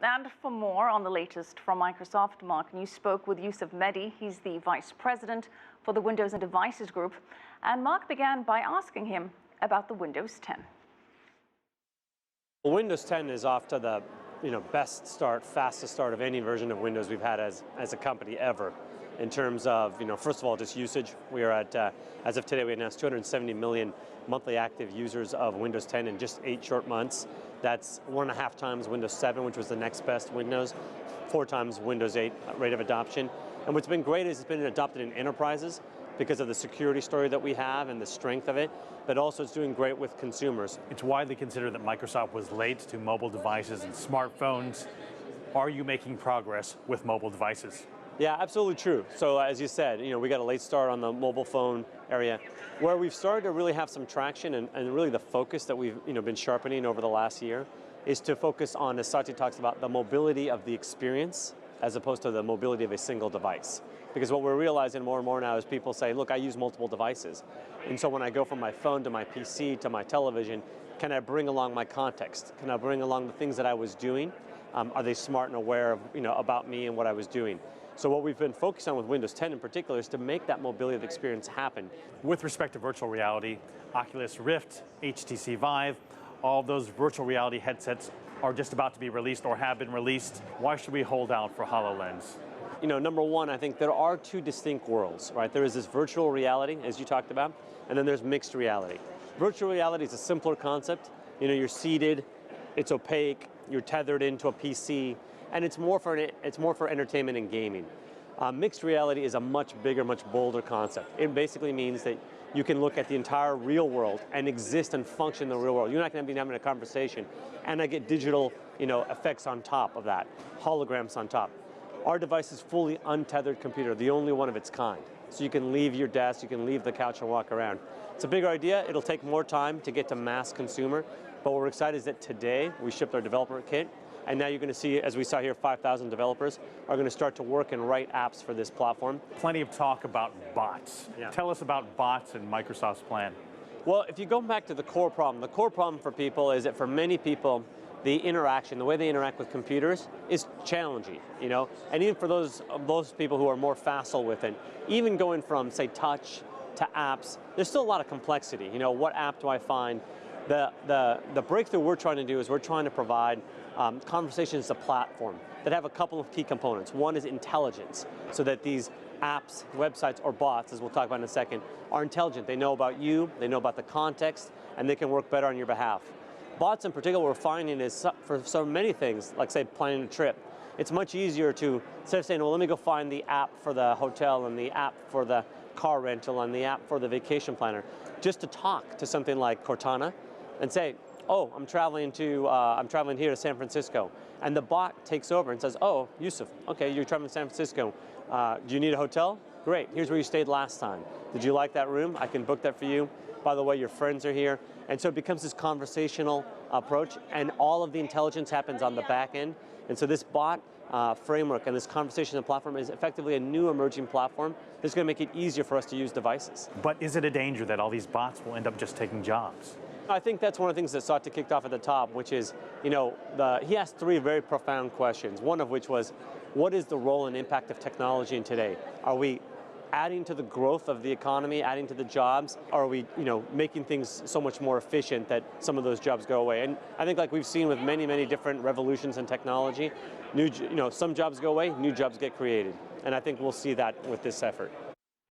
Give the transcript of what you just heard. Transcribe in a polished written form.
And for more on the latest from Microsoft, Mark, you spoke with Yusuf Mehdi. He's the Vice President for the Windows and Devices Group. And Mark began by asking him about the Windows 10. Well, Windows 10 is off to the best start, fastest start of any version of Windows we've had as a company ever. In terms of, first of all, just usage. We are at, as of today, we announced 270 million monthly active users of Windows 10 in just 8 short months. That's 1.5 times Windows 7, which was the next best Windows, 4 times Windows 8 rate of adoption. And what's been great is it's been adopted in enterprises because of the security story that we have and the strength of it, but also it's doing great with consumers. It's widely considered that Microsoft was late to mobile devices and smartphones. Are you making progress with mobile devices? Yeah, absolutely true. So as you said, we got a late start on the mobile phone area. Where we've started to really have some traction and really the focus that we've been sharpening over the last year is to focus on, as Satya talks about, the mobility of the experience as opposed to the mobility of a single device. Because what we're realizing more and more now is people say, look, I use multiple devices. And so when I go from my phone to my PC to my television, can I bring along my context? Can I bring along the things that I was doing? Are they smart and aware of, about me and what I was doing? So what we've been focused on with Windows 10 in particular is to make that mobility of the experience happen. With respect to virtual reality, Oculus Rift, HTC Vive, all those virtual reality headsets are just about to be released or have been released. Why should we hold out for HoloLens? Number one, I think there are 2 distinct worlds, right? There is this virtual reality, as you talked about, and then there's mixed reality. Virtual reality is a simpler concept. You're seated, it's opaque, you're tethered into a PC, and it's more for entertainment and gaming. Mixed reality is a much bigger, much bolder concept. It basically means that you can look at the entire real world and exist and function in the real world. You're not going to be having a conversation, and I get digital, effects on top of that, holograms on top. Our device is fully untethered computer, the only one of its kind. So you can leave your desk, you can leave the couch and walk around. It's a bigger idea. It'll take more time to get to mass consumer, but what we're excited is that today we shipped our developer kit. And now you're going to see, as we saw here, 5,000 developers are going to start to work and write apps for this platform. Plenty of talk about bots. Yeah. Tell us about bots and Microsoft's plan. Well, if you go back to the core problem for people is that for many people, the interaction, the way they interact with computers is challenging, And even for those people who are more facile with it, even going from, say, touch to apps, there's still a lot of complexity. What app do I find? The breakthrough we're trying to do is we're trying to provide conversations as a platform that have a couple of key components. One is intelligence, so that these apps, websites, or bots, as we'll talk about in a second, are intelligent. They know about you, they know about the context, and they can work better on your behalf. Bots in particular, what we're finding is for so many things, like say planning a trip, it's much easier to, instead of saying, well, let me go find the app for the hotel and the app for the car rental and the app for the vacation planner, just to talk to something like Cortana and say, oh, I'm traveling here to San Francisco. And the bot takes over and says, oh, Yusuf, okay, you're traveling to San Francisco. Do you need a hotel? Great, here's where you stayed last time. Did you like that room? I can book that for you. By the way, your friends are here. And so it becomes this conversational approach, and all of the intelligence happens on the back end. And so this bot framework and this conversational platform is effectively a new emerging platform that's going to make it easier for us to use devices. But is it a danger that all these bots will end up just taking jobs? I think that's one of the things that Satya kicked off at the top, which is, he asked 3 very profound questions, one of which was, what is the role and impact of technology in today? Are we adding to the growth of the economy, adding to the jobs? Or are we, making things so much more efficient that some of those jobs go away? And I think like we've seen with many, many different revolutions in technology, some jobs go away, new jobs get created. And I think we'll see that with this effort.